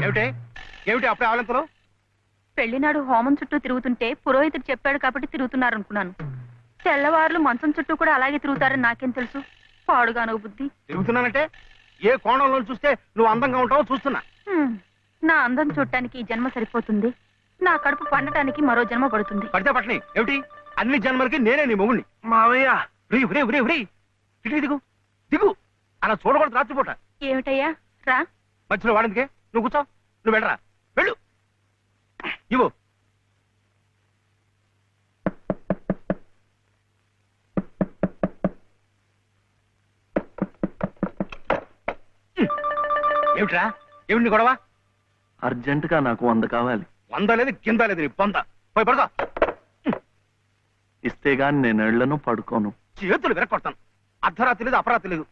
ఏమిటి ఏమిటి అప్పుడే ఆవలింతలు? పెళ్లినాడు హోమం చుట్టూ తిరుగుతుంటే పురోహితుడు చెప్పాడు కాబట్టి తిరుగుతున్నారు అనుకున్నాను. తెల్లవారులు మంచం చుట్టూ కూడా అలాగే తిరుగుతారని నాకేం తెలుసు. పాడుగాను బుద్ధి. తిరుగుతున్నానంటే ఏ కోణంలో చూస్తే నువ్వు అందంగా ఉంటావో చూస్తున్నా. నా అందం చూడటానికి ఈ జన్మ సరిపోతుంది. నా కడుపు పండటానికి మరో జన్మ పడుతుంది. పడితే పట్టని ఏమిటి? అన్ని జన్మలకి నేనే నీ మొగుణ్ణి. మావయ్య ఇటు దిగు దిగు. అలా చూడకూడదు రాత్రిపూట. ఏమిటయ్యా రా. మధ్యలో వాడిందికే నువ్వు కూర్చో. నువ్వు వెళ్ళరా, వెళ్ళు. ఇవ్వు. ఏమిట్రా? ఏమిటి గొడవ? అర్జెంట్ గా నాకు 100 కావాలి. 100 లేదు కింద లేదు నీ పొంద. పోయి పడుకో. ఇస్తే గాని నేను ఎళ్లను, పడుకోను. చేతులు విరక్కొడతాను. అర్ధరాత్రి లేదు అపరాత్రి లేదు.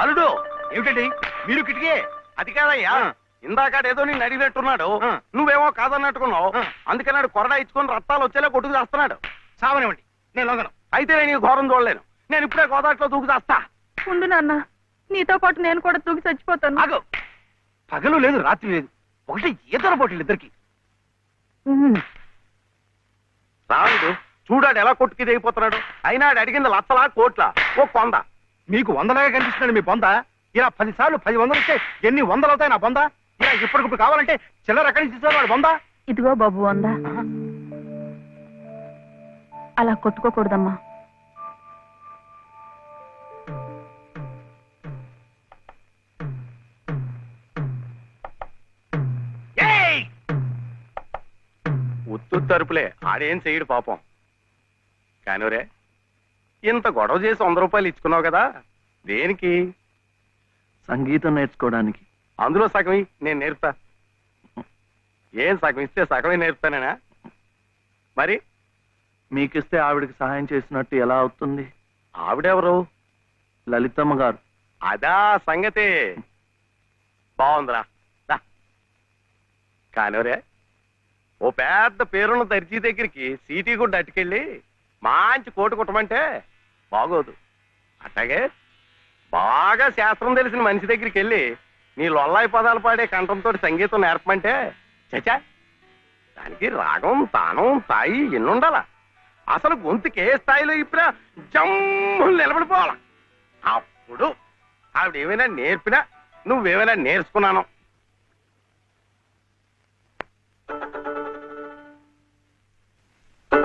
అల్లుడు ఏమిటండి మీరు కిటికీ? అది కాదయ్యా, ఇందాకాడేదో నేను అడిగినట్టున్నాడు. నువ్వేమో కాదన్నట్టుకున్నావు. అందుకన్నాడు కొరడా ఇచ్చుకొని రక్తాలు వచ్చేలా కొట్టుకు చేస్తున్నాడు. సావనివ్వండి, నేను లొంగను. అయితే నేను ఈ ఘోరం చూడలేను. నేను ఇప్పుడే గోదాట్లో దూకు చేస్తా. ఉండు నాన్న, నీతో పాటు నేను కూడా దూకి చచ్చిపోతాను. ఆగు. పగలు లేదు రాత్రి లేదు, ఒకటి ఈతల పోటీలు ఇద్దరికి. రాడు చూడాడు ఎలా కొట్టుకి దిగిపోతున్నాడు. అయినా ఆడు అడిగింది లచ్చలా కోట్ల ఓ కొంద. మీకు 100లాగా కనిపిస్తున్నాడు మీ బొంద. ఇలా 10 సార్లు 10 వందలు వస్తే ఎన్ని 100 అవుతాయి నా బొంద? ఇలా ఇప్పటికిప్పుడు కావాలంటే చిల్లర ఎక్కడి నుంచి ఇస్తారు వాడు బొంద? ఇదిగో బాబు అందా, అలా కొట్టుకోకూడదమ్మా. ఉత్తు తరుపులే, ఆడేం చెయ్యడు పాపం. కానివరే, ఇంత గొడవ చేసి 100 రూపాయలు ఇచ్చుకున్నావు కదా, దేనికి? సంగీతం నేర్చుకోవడానికి. అందులో సగం నేను నేర్పుతా. ఏం సగం ఇస్తే సగమే నేర్పుతానేనా? మరి మీకిస్తే ఆవిడకి సహాయం చేసినట్టు ఎలా అవుతుంది? ఆవిడెవరు? లలితమ్మ గారు. అదా సంగతి. బాగుందిరా. కానివరే, ఓ పెద్ద పేరున్న దర్జీ దగ్గరికి సీటీ కూడా అట్టుకెళ్ళి మంచి కోటు కుట్టమంటే బాగోదు. అట్లాగే బాగా శాస్త్రం తెలిసిన మనిషి దగ్గరికి వెళ్ళి నీ లొల్లాయి పదాలు పాడే కంఠంతో సంగీతం నేర్పమంటే చచా, దానికి రాగం తానం తాయి ఎన్నుండాల. అసలు గొంతుకి ఏ స్థాయిలో ఇప్పుడా జమ్ము నిలబడిపోవాల. అప్పుడు ఆవిడేమైనా నేర్పినా నువ్వేమైనా నేర్చుకున్నాను.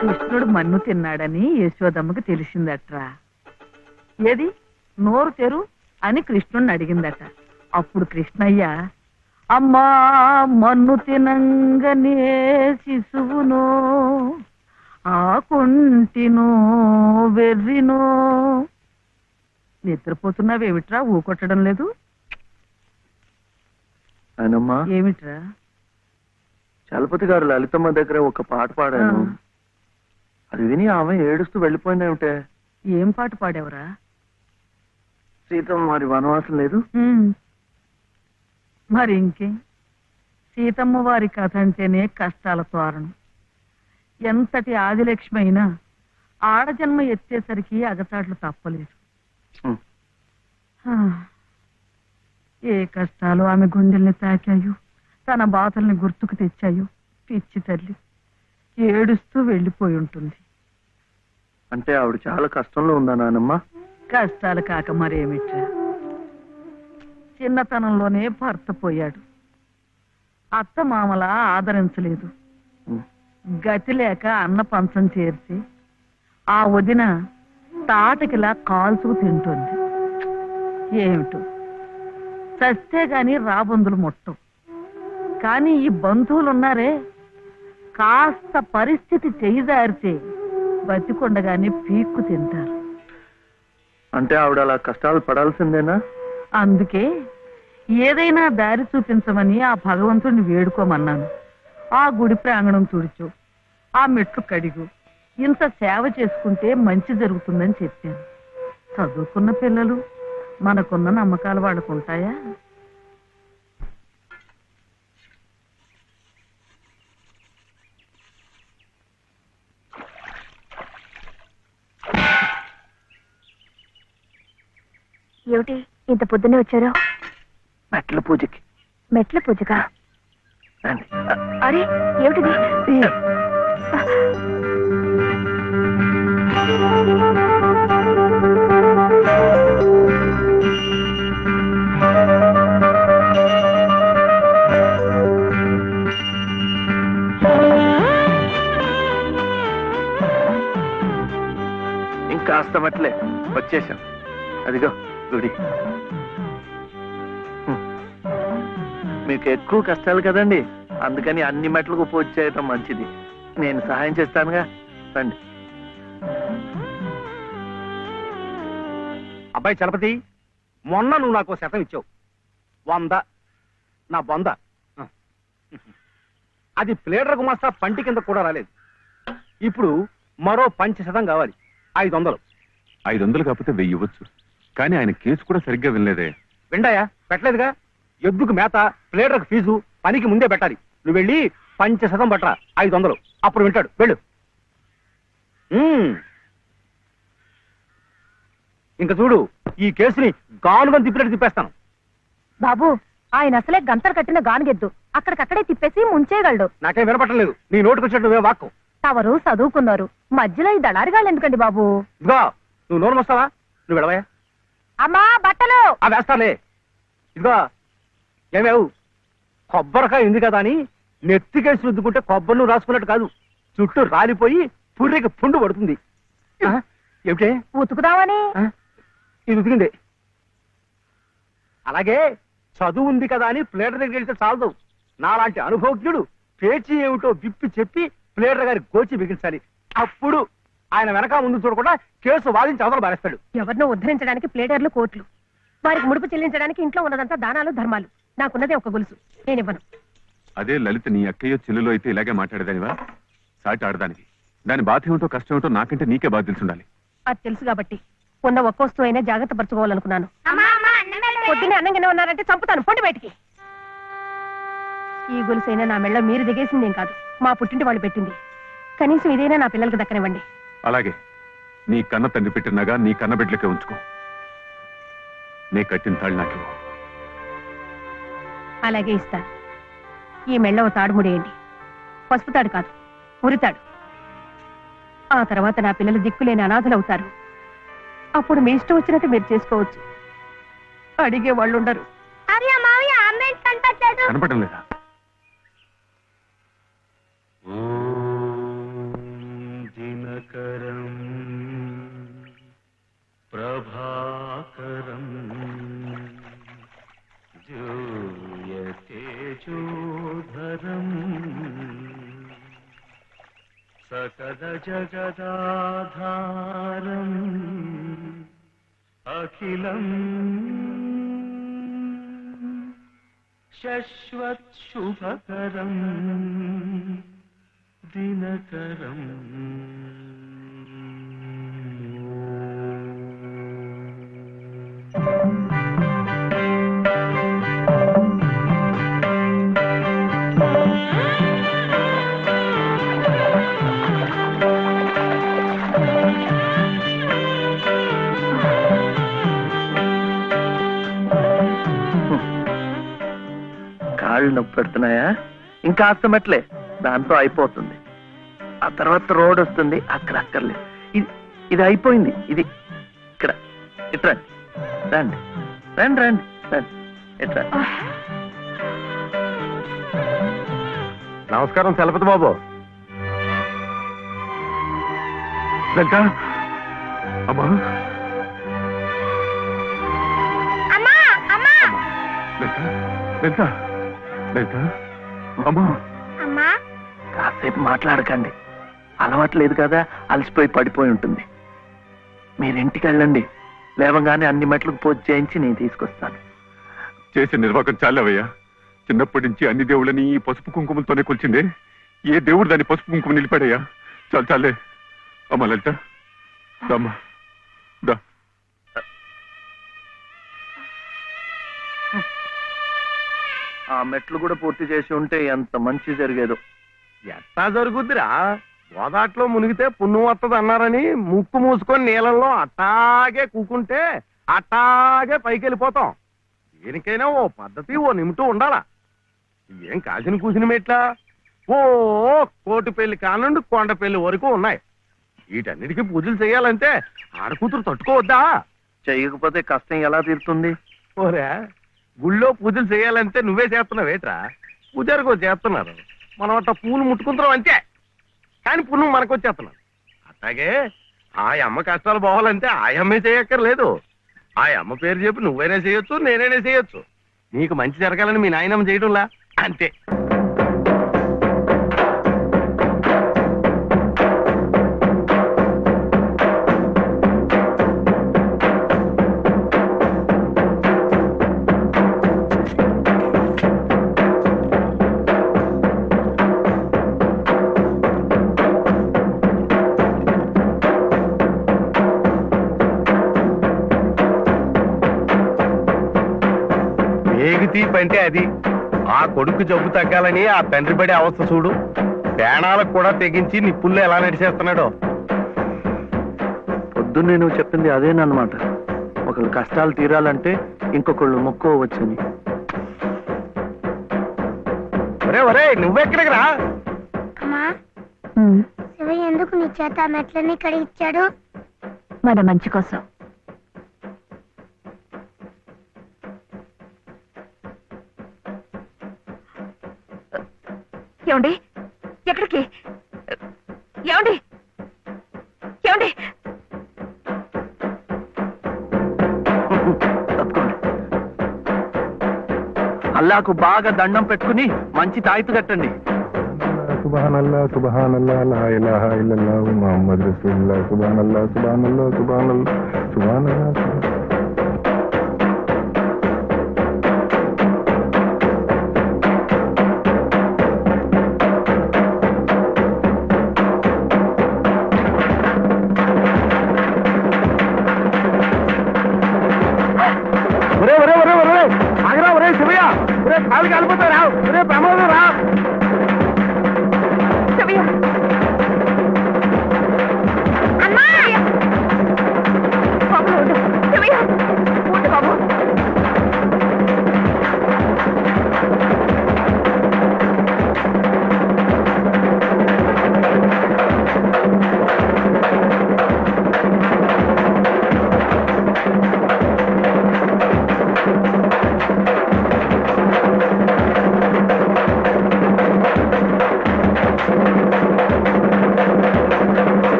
కృష్ణుడు మన్ను తిన్నాడని యశోదమ్మకి తెలిసిందట్రా. ఏది నోరు తెరు అని కృష్ణుడిని అడిగిందట. అప్పుడు కృష్ణయ్య, అమ్మా మన్ను తినంగనే శిశువునో ఆకుంటినో వెర్రినో. నిద్రపోతున్నావేమిట్రా, ఊకొట్టడం లేదు? ఆయనమ్మా, ఏమిట్రా? చలపతి గారు లలితమ్మ దగ్గర ఒక పాట పాడాను. అది విని ఆమె ఏడుస్తూ వెళ్ళిపోయిందేమిటే. ఏం పాట పాడావురా? సీతమ్మ మరి వనవాసం లేదు. మరి ఇంకే, సీతమ్మ వారి కథ అంటేనే కష్టాల తోరణం. ఎంతటి ఆదిలక్ష్మి అయినా ఆడజన్మ ఎత్తేసరికి అగచాట్లు తప్పలేదు. ఏ కష్టాలు ఆమె గుండెల్ని తాకాయో, తన బాధల్ని గుర్తుకు తెచ్చాయో. పిచ్చి తల్లి ఏడుస్తూ వెళ్ళిపోయి ఉంటుంది. అంటే ఆవిడ చాలా కష్టంలో ఉందా నానమ్మ? కష్టాలు కాక మరేమిట్రా, చిన్నతనంలోనే భర్త పోయాడు. అత్త మామలా ఆదరించలేదు. గతి లేక అన్న పంచం చేర్చి ఆ వదిన తాటకిలా కాల్చుకు తింటుంది. ఏమిటో చస్తే గాని రాబందులు ముట్టం. కానీ ఈ బంధువులున్నారే, కాస్త పరిస్థితి చేయిదారితే బతికొండగానే పీక్కు తింటారు. అంటే ఆవిడ అలా కష్టాలు పడాల్సిందేనా? అందుకే ఏదైనా దారి చూపించమని ఆ భగవంతుడిని వేడుకోమన్నాను. ఆ గుడి ప్రాంగణం తుడుచు, ఆ మెట్లు కడిగు, ఇంత సేవ చేసుకుంటే మంచి జరుగుతుందని చెప్పాను. చదువుకున్న పిల్లలు, మనకున్న నమ్మకాలు వాళ్ళకు ఉంటాయా? ఏమిటి ఇంత పొద్దున్నే వచ్చారు? మెట్ల పూజకి. మెట్ల పూజగా? రండి. అరే ఏమిటిది? ఇంకాస్త మెట్లే, వచ్చేసాం. అదిగో గుడి. మీకు ఎక్కువ కష్టాలు కదండి, అందుకని అన్ని మెట్లకు పూజ చేయటం మంచిది. నేను సహాయం చేస్తానుగా, రండి. అబ్బాయి చలపతి, మొన్న నువ్వు నాకు శతం ఇచ్చావు. 100 నా బొంద. అది ప్లేడర్ గుమాస్తా పంటి కింద కూడా రాలేదు. ఇప్పుడు మరో 500 కావాలి. 500. 500 కాకపోతే 1000 ఇవ్వచ్చు. కానీ ఆయన కేసు కూడా సరిగ్గా వినలేదే. విండాయా? పెట్టలేదుగా. ఎద్దుకు మేత, ప్లేడర్కు ఫీజు పనికి ముందే పెట్టాలి. నువ్వు వెళ్ళి 500 పట్టరా, 500. అప్పుడు వింటాడు. వెళ్ళు. ఇంకా చూడు, ఈ కేసుని గానుగా తిప్పినట్టు తిప్పేస్తాను. బాబు, ఆయన అసలే గంతలు కట్టిన గానుగెద్దు. అక్కడికక్కడే తిప్పేసి ముంచేయగలడు. నాకేం వినపట్టం లేదు. నీ నోటుకు వచ్చినట్టు నువ్వే వాక్కు. తవరు చదువుకున్నారు, మధ్యలో ఈ దళారిగాళ్ళు ఎందుకండి బాబు? ఇదిగో, నువ్వు నోరు వస్తావా? నువ్వు వెళ్ళవా? అమ్మా బట్టలు ఆ వేస్తాలే. ఇదిగో ఏమేవు, కొబ్బరికాయ ఉంది కదా అని నెత్తికేసి రుద్దుకుంటే కొబ్బరి నువ్వు రాసుకున్నట్టు కాదు. చుట్టూ రాలిపోయి పుర్రికి పుండు పడుతుంది. ఏమిటే? ఉతుకుదామని. ఇది ఉతికింది. అలాగే చదువు ఉంది కదా అని ప్లేటర్ దగ్గరికి వెళ్తే చాలదు. నాలాంటి అనుభవజ్ఞుడు పేచీ ఏమిటో విప్పి చెప్పి ప్లేటర్ గారి గోచి బిగించాలి. అప్పుడు ఆయన వెనక ముందు చూడకుండా కేసు వాదించి అవతల బారేస్తాడు. ఎవరినో ఉద్ధరించడానికి ప్లేడర్లు కోట్లు, వారికి ముడుపు చెల్లించడానికి ఇంట్లో ఉన్నదంతా దానాలు ధర్మాలు. నాకున్నదే ఒక గొలుసు, నేనివ్వను. అదే లలిత నీ అక్కయ్యో చెల్లులో అయితే ఇలాగే మాట్లాడేదానివా? సాటి ఆడదానికి దాని బాధ ఏమిటో కష్టం ఏమిటో నాకంటే నీకే బాధ తెలుసుండాలి. అది తెలుసు కాబట్టి ఉన్న ఒక్క వస్తువు అయినా జాగ్రత్త పరచుకోవాలనుకున్నాను. పొద్దున్నే అన్నం గిన్నె ఉన్నారంటే చంపుతాను, పొండి బయటికి. ఈ గొలుసైనా నా మెళ్ళ మీరు దిగేసిందేం కాదు, మా పుట్టింటి వాళ్ళు పెట్టింది. కనీసం ఇదైనా నా పిల్లలకు దక్కనివ్వండి. అలాగే నీ కన్న తండ్రి పెట్టినగా నీ కన్న బిడ్డలకే ఉంచుకో. నే కట్టిన తాళ్ళు నాకు అలాగే ఇస్తాను. ఈ మెళ్ళ ఓ తాడు ముడేయండి. పసుపు తాడు కాదు, ఉరితాడు. ఆ తర్వాత నా పిల్లలు దిక్కులేని అనాథలవుతారు. అప్పుడు మీ ఇష్టం వచ్చినట్టు మీరు చేసుకోవచ్చు. అడిగే వాళ్ళు ఉండరు. కనపడడం లేదా? దినకరం ప్రభాకరం జూయతేజోధరం సకల జగదాధారం అఖిలం శశ్వత్ శుభకరం దినకరం. కాళ్ళు నొప్పి పెడుతున్నాయా? ఇంకా మెట్లే, దాంతో అయిపోతుంది. ఆ తర్వాత రోడ్ వస్తుంది, అక్కడ అక్కర్లేదు. ఇది అయిపోయింది. ఇది ఇక్కడ ఇట్రా, రండి రండి రండి రండి, ఇట్రా. నమస్కారం చలపతి బాబు. లలిత అమ్మా, లలిత లలిత లలిత అమ్మా. కాసేపు మాట్లాడకండి, అలవాట్లేదు కదా, అలసిపోయి పడిపోయి ఉంటుంది. మీరింటికి వెళ్ళండి, లేవగానే అన్ని మెట్లకు పూజ చేయించి నేను తీసుకొస్తాను. చేసే నిర్వాహకం చాలవయ్యా. చిన్నప్పటి నుంచి అన్ని దేవుళ్ళని ఈ పసుపు కుంకుమలతోనే కొలిచిందే. ఏ దేవుడు దాన్ని పసుపు కుంకుమ నిలిపాడయ్యా? చాలు చాలే. అమ్మా లలిత దమ్మా దా. ఆ మెట్లు కూడా పూర్తి చేసి ఉంటే ఎంత మంచి జరిగేదో. ఎట్టా జరుగుద్దిరా? గోదాట్లో మునిగితే పుణ్యం వస్తుంది అన్నారని ముక్కు మూసుకొని నీళ్ళల్లో అట్టాగే కూకుంటే అట్టాగే పైకి వెళ్ళిపోతాం. దేనికైనా ఓ పద్ధతి, ఓ నిమిటూ ఉండాలా. ఏం కాసిన కూసిన మెట్లా, ఓ కోటి పెళ్లి కానుండి కొండ పెళ్లి వరకు ఉన్నాయి. వీటన్నిటికీ పూజలు చేయాలంటే ఆడకూతురు తట్టుకోవద్దా? చెయ్యకపోతే కష్టం ఎలా తీరుతుంది? ఓరే, గుళ్ళో పూజలు చేయాలంటే నువ్వే చేస్తున్నావు ఏట్రా? పూజారికో చేస్తున్నారు, మనం అట్ట పూలు ముట్టుకుంటున్నాం అంతే. కానీ పుణ్యం మనకు వచ్చేస్తున్నాం. అట్లాగే ఆ అమ్మ కష్టాలు పోవాలంటే ఆ అమ్మే చేయక్కర్లేదు. ఆ అమ్మ పేరు చెప్పి నువ్వైనా చేయొచ్చు, నేనైనా చేయొచ్చు. నీకు మంచి జరగాలని మీ నాయనమ్మ చేయడంలా అంతే. తీపి అంటే అది. ఆ కొడుకు జబ్బు తగ్గాలని ఆ తండ్రి పడే అవస్థ చూడు. ప్రాణాలకు కూడా తెగించి నిప్పుల్లో ఎలా నడిచేస్తున్నాడో. పొద్దున్నే నువ్వు చెప్పింది అదేనమాట. ఒకళ్ళు కష్టాలు తీరాలంటే ఇంకొకళ్ళు మొక్కోవచ్చని. ఒరే ఒరే, నువ్వెక్కడికి రా. అమ్మా, శివయ్య ఎందుకు నీ చేత మెట్లన్నీ కడిగిచ్చాడు? మన మంచి కోసం. ఏమండి, ఎక్కడికి? ఏమండి, ఏమండి? అల్లాకు బాగా దండం పెట్టుకుని మంచి తాయితు కట్టండి. సుబ్హానల్లా సుబ్హానల్లా లా ఇలాహా ఇల్లల్లాహు ముహమ్మద్ రసూలుల్లాహ్ సుబ్హానల్లా సుబ్హానల్లా సుబ్హానల్లా సుబ్హానల్లా. కాలు కాలిపోతా రా. ఒరే ప్రమాదం రా.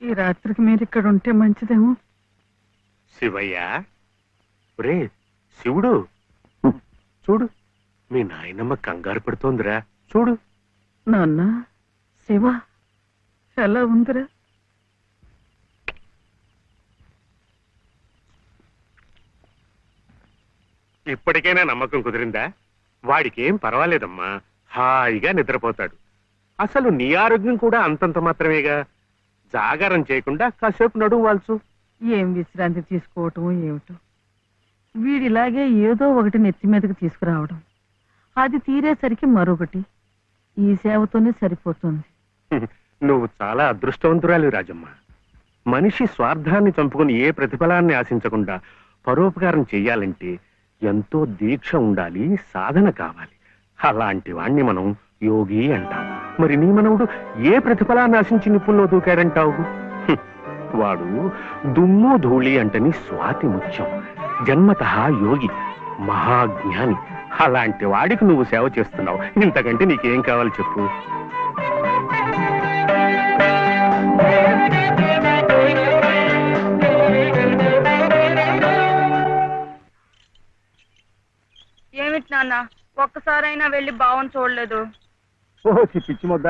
ఈ రాత్రికి మీరు ఇక్కడ ఉంటే మంచిదేమో. శివయ్య, ఒరే శివుడు, చూడు మీ నాయనమ్మ కంగారు పడుతోందిరా. చూడు. నాన్న, శివ ఎలా ఉందిరా? ఇప్పటికైనా నమ్మకం కుదిరిందా? వాడికేం పర్వాలేదమ్మా, హాయిగా నిద్రపోతాడు. అసలు నీ ఆరోగ్యం కూడా అంతంత మాత్రమేగా. జాగారం చేయకుండా కాసేపు నడుము వాల్చు. ఏం విశ్రాంతి తీసుకోవటం ఏమిటో. వీడిలాగే ఏదో ఒకటి నెత్తి మీదకి తీసుకురావడం, అది తీరేసరికి మరొకటి. ఈ సేవతోనే సరిపోతుంది. నువ్వు చాలా అదృష్టవంతురాలి రాజమ్మ. మనిషి స్వార్థాన్ని చంపుకుని ఏ ప్రతిఫలాన్ని ఆశించకుండా పరోపకారం చెయ్యాలంటే ఎంతో దీక్ష ఉండాలి, సాధన కావాలి. అలాంటి వాణ్ణి మనం యోగి అంటాం. మరి నీ మనవుడు ఏ ప్రతిఫలాన్ని ఆశించి నిప్పుల్లో దూకాడంటావు? వాడు దుమ్ము ధూళి అంటని స్వాతి ముత్యం, జన్మతః యోగి, మహాజ్ఞాని. అలాంటి వాడికి నువ్వు సేవ చేస్తున్నావు. ఇంతకంటే నీకేం కావాలి చెప్పు. ఏమిటి నాన్న, ఒక్కసారైనా వెళ్ళి బావని చూడలేదు? ఓహో పిచ్చి ముద్ద,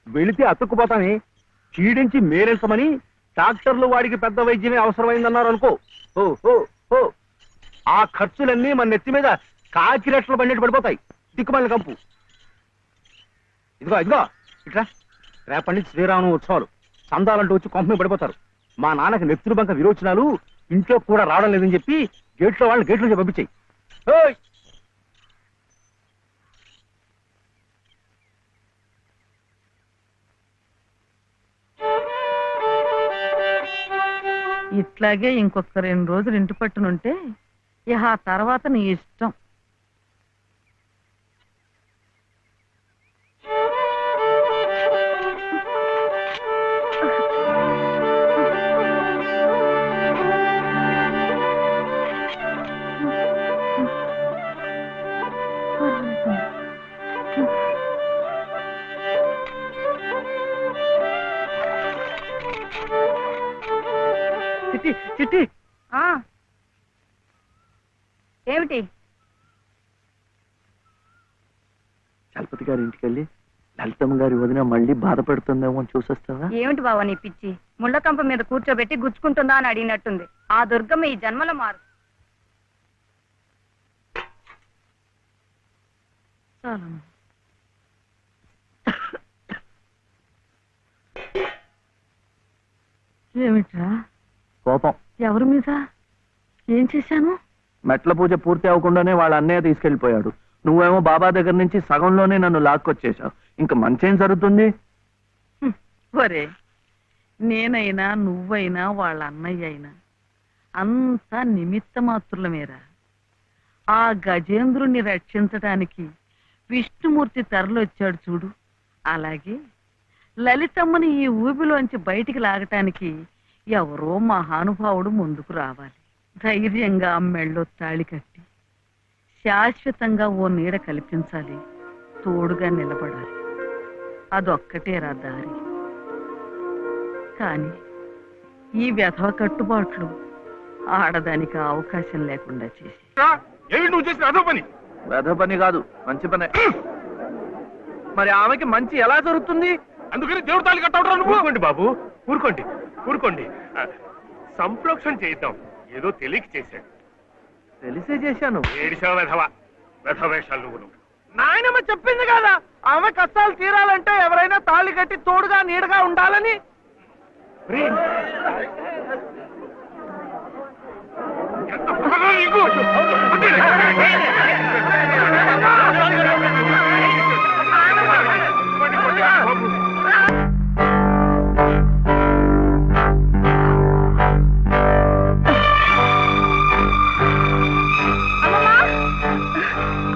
వెళితే అతుక్కుపోతాని. చీడించి మేరెంచమని డాక్టర్లు వాడికి పెద్ద వైద్యమే అవసరమైందన్నారు అనుకో. ఓ ఓ ఓ ఆ ఖర్చులన్నీ మన నెత్తి మీద కాకి రెట్లు పడినట్టు పడిపోతాయి. దిక్కుమల్ని కంపు. ఇదిగో ఇదిగో ఇట్లా రేపటి నుంచి శ్రీరామ ఉత్సవాలు. చందాలంటూ వచ్చి కొంపమే పడిపోతారు. మా నాన్నకి నెత్తురు బంక విరోచనాలు ఇంట్లో కూడా రావడం లేదని చెప్పి గేట్లో వాళ్ళని గేట్లో పంపించాయి. ఇట్లాగే ఇంకొక 2 రోజులు ఇంటి పట్టునుంటే ఇక ఆ తర్వాత నీ ఇష్టం. చిట్టి చిట్టి ఆ ఏమిటి? చలపతి గారి ఇంటికి వెళ్ళి లలితమ్మ గారి వదిన మళ్ళీ బాధపడుతుందేమో అని చూసొస్తావా? ఏమిటి బావ నీ పిచ్చి? ముళ్ళకంప మీద కూర్చోబెట్టి గుచ్చుకుంటుందా అని అడిగినట్టుంది. ఆ దుర్గమ్మ ఈ జన్మలో మారు. చాలమ్మా. ఏమిట్రా కోపం. ఎవరి మీద? ఏం చేశాను? మెట్ల పూజ పూర్తి అవ్వకుండానే వాళ్ళ అన్నయ్య తీసుకెళ్లిపోయాడు. నువ్వేమో బాబా దగ్గర నుంచి సగంలోనే నన్ను లాక్కొచ్చేశావు. ఇంకా మంచేం జరుగుతుంది? ఒరే, నేనైనా నువ్వైనా వాళ్ళ అన్నయ్య అయినా అంతా నిమిత్త మాత్రులమేరా. ఆ గజేంద్రుణ్ణి రక్షించడానికి విష్ణుమూర్తి తరలొచ్చాడు చూడు. అలాగే లలితమ్మని ఈ ఊబిలోంచి బయటికి లాగటానికి ఎవరో మహానుభావుడు ముందుకు రావాలి. ధైర్యంగా మెళ్ళో తాళి కట్టి శాశ్వతంగా ఓ నీడ కల్పించాలి. తోడుగా నిలబడాలి. అదొక్కటేరా దారి. కానీ ఈ వ్యధవ కట్టుబాట్లు ఆడదానికి అవకాశం లేకుండా చేసి. నువ్వు చేసిన అదో పని. వెధ పని కాదు, మంచి పనే. మరి ఆమెకి మంచి ఎలా జరుగుతుంది? అందుకని దేవుడు తాళి కట్టవడం. ఊరుకోండి బాబు, ఊరుకోండి ఊరుకోండి. సంప్రోక్షణ చేద్దాం. ఏదో తెలియక చేశాడు. తెలిసే చేశాను. ఏడిసావు వెధవ వెధవేషాలు నువ్వు. నాయనమ్మ చెప్పింది కదా, ఆమె కష్టాలు తీరాలంటే ఎవరైనా తాళి కట్టి తోడుగా నీడగా ఉండాలని. ఎంత పొగరా నీకు?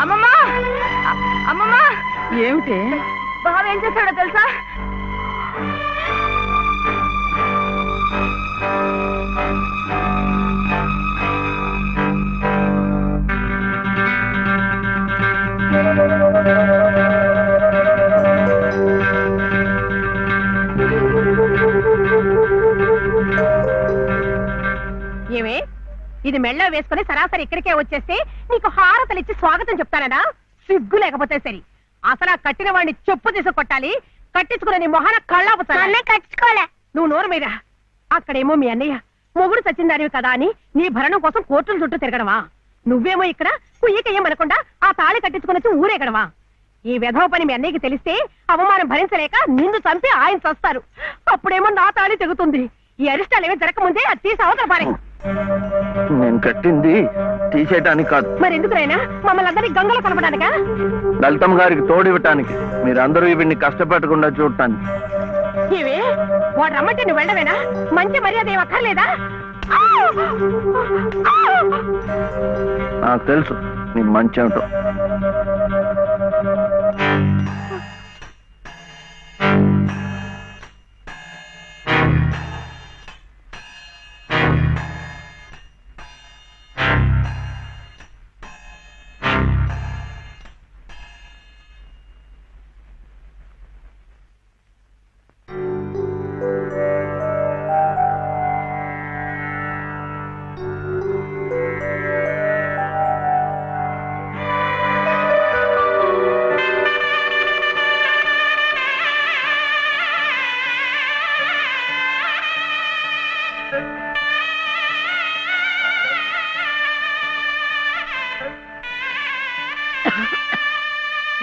అమ్మమ్మా అమ్మమ్మా ఏమిటే? బావ ఏం చేశాడో తెలుసా? ఏమే, ఇది మెళ్ళ వేసుకుని సరాసరి ఇక్కడికే వచ్చేస్తే నీకు హారతలిచ్చి స్వాగతం చెప్తానడా? సిగ్గు లేకపోతే సరి. అసలు ఆ కట్టిన వాడిని చెప్పు తీసి కొట్టాలి. కట్టించుకున్న నీ మొహన కళ్ళాపుతానే. కట్టుకోలే. నువ్వు నోరు మీద. అక్కడేమో మీ అన్నయ్య మొగుడు సచ్చిందానివి కదా అని నీ భరణం కోసం కోర్టుల చుట్టూ తిరగడమా? నువ్వేమో ఇక్కడ కుయ్యకేయమనకుండా ఆ తాళి కట్టించుకుని వచ్చి ఊరేగడమా? ఈ వెధవ పని మీ అన్నయ్యకి తెలిస్తే అవమానం భరించలేక నిన్ను చంపి ఆయన చస్తారు. అప్పుడేమో నా తాళి తెగుతుంది. ఈ అరిష్టాలు ఏమీ జరగకముందే అది తీసి అవతల పారే. నేను కట్టింది తీసేయటానికి కాదు. మరెందుకునైనా మమ్మల్ని అందరినీ గంగలో కలపడానికా? లలితమ్మ గారికి తోడివ్వటానికి. మీరందరూ వీడిని కష్టపెట్టకుండా చూడటానికి. ఇవి వాడు రమ్మంటే నువ్వు వెళ్ళవేనా? మంచి మర్యాద ఏం అక్కర్లేదా? నాకు తెలుసు నీ మంచి ఏమిటో.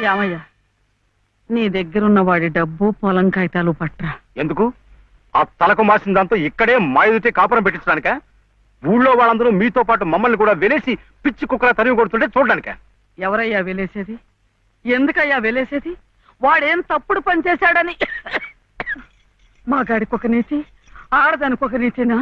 ఏమయ్యా, నీ దగ్గరున్న వాడి డబ్బు పొలం కాగితాలు పట్రా. ఎందుకు? ఆ తలకు మాసిన దాంతో ఇక్కడే మాయుతే కాపురం పెట్టించడానిక? ఊళ్ళో వాళ్ళందరూ మీతో పాటు మమ్మల్ని కూడా వెలేసి పిచ్చి కుక్కలా తరిగి కొడుతుంటే చూడడానిక? ఎవరయ్యా వెలేసేది? ఎందుకయ్యా వెలేసేది? వాడేం తప్పుడు పని చేశాడని మగాడికి ఒక నీతి, ఆడదానికి ఒక నీతినా?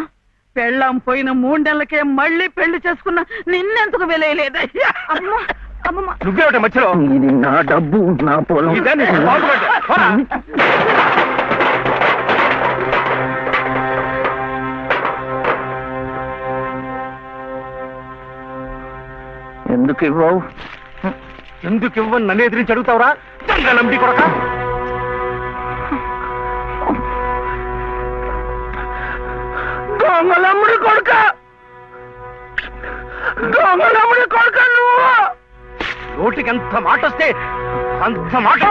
పెళ్ళాం పోయిన 3 నెలలకే మళ్ళీ పెళ్లి చేసుకున్న నిన్నెందుకు వెలేయలేదయ్యా? అమ్మా అమ్మమ్మ, నువ్వేమిట మధ్యలో? ఇది నా డబ్బు, నా పొలం. ఇదే నీకు బాగుపడ్డా. పోరా. ఎందుకు ఇవ్వవు? ఎందుకు ఇవ్వని నన్ను ఎదిరించి అడుగుతావురా? నంబి కొడక. దొంగలమ్ముడి కొడుక, దొంగలమ్ముడి కొడుక నువ్వు! నోటికి ఎంత మాట వస్తే అంత మాట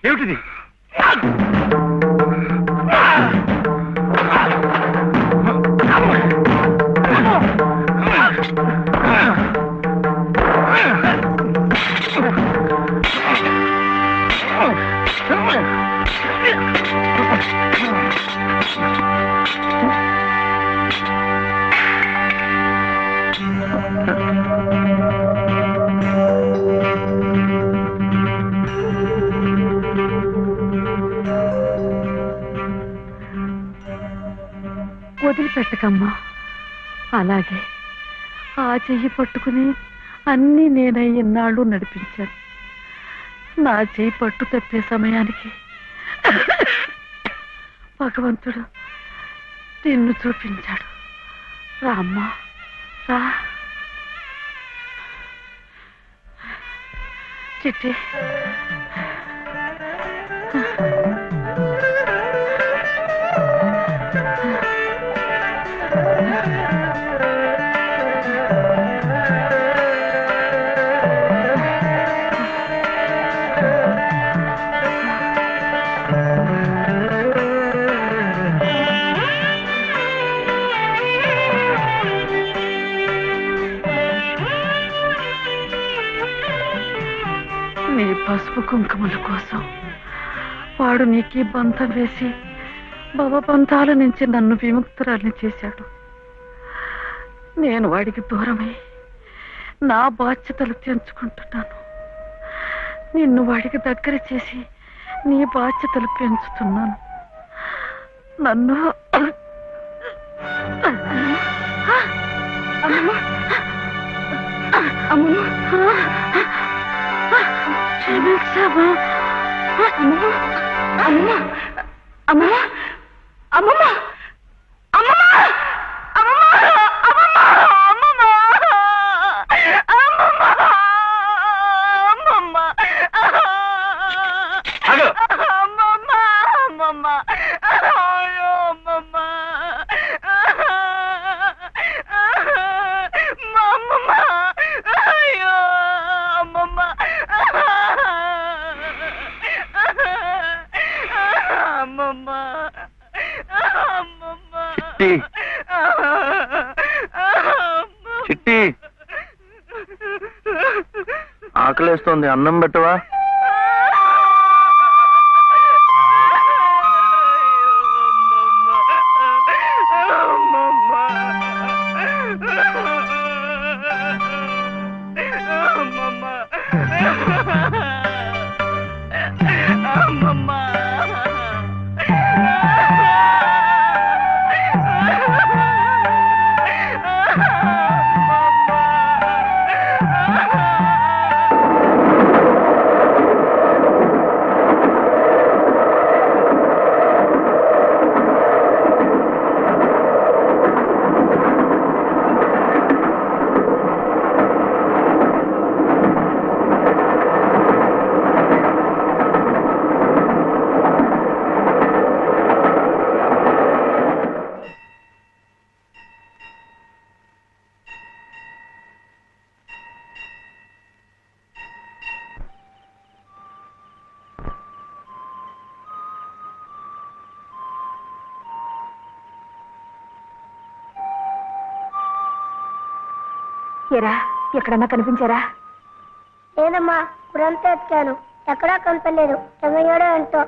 ఏమిటిది? వదిలిపెట్టకమ్మా. అలాగే ఆ చెయ్యి పట్టుకుని అన్నీ నేనై ఇన్నాళ్ళు నడిపించాను. నా చెయ్యి పట్టు తప్పే సమయానికి భగవంతుడు నిన్ను చూపించాడు. రామ్మా రా. చిట్టి, నీ పసుపు కుంకుమల కోసం వాడు నీకు బంధం వేసి భవబంధాల నుంచి నన్ను విముక్తురాల్ని చేశాడు. నేను వాడికి దూరమై నా బాధ్యతలు తెంచుకుంటున్నాను. నిన్ను వాడికి దగ్గర చేసి నీ బాధ్యతలు పెంచుతున్నాను. నన్ను క్షమించమా? అమ్మమ్మ అమ్మమ్మ అమ్మమ్మ అమ్మమ్మ అమ్మమ్మ అమ్మమ్మ అమ్మమ్మ అమ్మమ్మ అమ్మమ్మ అయ్యో అమ్మమ్మ అమ్మమ్మ అయ్యో అమ్మమ్మ అమ్మమ్మ అమ్మమ్మ. చిట్టి, చిట్టి, ఆకలేస్తోంది, అన్నం పెట్టవా? ఏరా ఎక్కడన్నా కనిపించారా? లేదమ్మా, ఇప్పుడంతా ఎత్తాను, ఎక్కడా కనపడలేదు. ఏమయ్యాడో ఏంటో.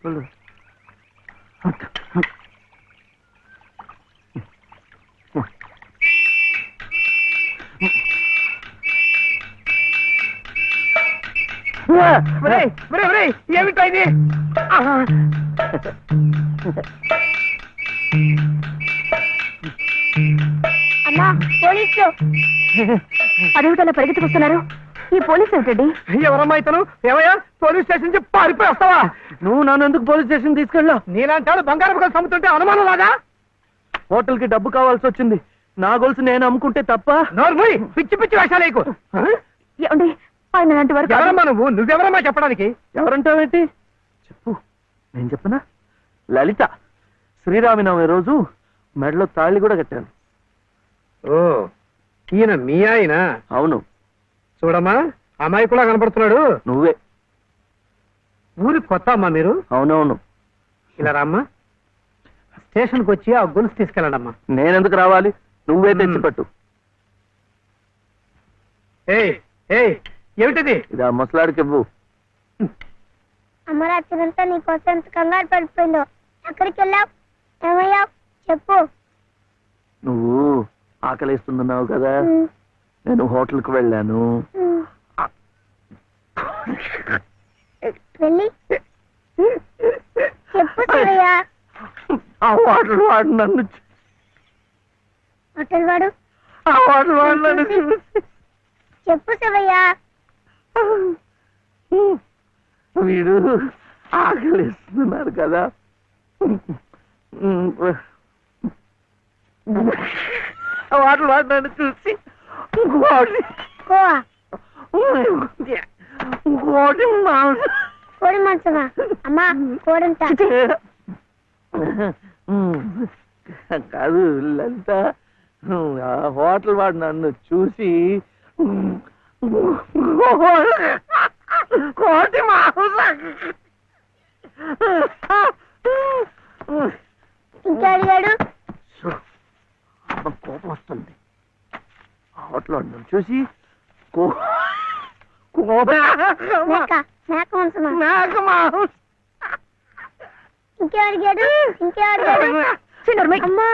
చేపలు ఏమిటో ఇది? అమ్మా, పోలీసులు. అదేమిటలా పరిగెత్తుకొస్తున్నారు? ఈ పోలీసు ఏమిటండి? ఎవరమ్మా ఇతను? ఏమయ్యా, పోలీస్ స్టేషన్ నుంచి పారిపోయి వస్తావా? నువ్వు నన్ను ఎందుకు పోలీస్ స్టేషన్ తీసుకెళ్ళావు? నీలాంటాడు బంగారం కలిసి అమ్ముతుంటే అనుమానం లాగా? హోటల్ కి డబ్బు కావాల్సి వచ్చింది. నా గొలుసు నేను అమ్ముకుంటే తప్ప? నోర్మూయ్, పిచ్చి పిచ్చి వేషాలేకు. ఏమండి ఆయన లాంటి వారు కాదు. ఎవరమ్మా నువ్వెవరమ్మా చెప్పడానికి? ఎవరంటావేంటి? చెప్పు, నేను చెప్పనా? లలిత. శ్రీరామనవమి రోజు మెడలో తాళి కూడా కట్టాను. ఓ, ఈయన మీ ఆయన? అవును. చూడమ్మా, అమ్మాయి కూడా కనపడుతున్నాడు. నువ్వే. ఊరికి కొత్త అమ్మా మీరు? అవునవును. ఇలా రామ్మా, స్టేషన్కి వచ్చి ఆ గొలుసు తీసుకెళ్ళండమ్మా. నేనెందుకు రావాలి? నువ్వే తెచ్చిపెట్టు. ఏయ్ ఏయ్, ఏమిటిది? ఇది ఆ ముసలాడికి ఇవ్వు. అమ్మ రాత్రంతా నీకోసం ఎంత కంగారు పడిపోయిందో. ఎక్కడికి వెళ్ళావు? ఏమయ్యావు చెప్పు. నువ్వు ఆకలిస్తున్నావు కదా, నేను హోటల్కి వెళ్ళాను. వెళ్ళి చెప్పు శివయ్య. ఆ హోటల్ వాడు నన్ను హోటల్ వాడు? ఆ హోటల్ వాడు నన్ను చెప్పు శివయ్య. వీడు ఆకలిస్తున్నారు కదా, హోటల్ వాడు నన్ను చూసి ఇంకోటి కోడి మాంసమా? అమ్మా, కోడంతా. కాదు లలిత, ఆ హోటల్ వాడు నన్ను చూసి కోటి ఇంకా అడిగాడు. కోపం వస్తుంది. హోటల్ వాడు నన్ను చూసి మేక మాంసమా? ఇంకే అడిగాడు. ఇంకే అడిగాడు. అమ్మా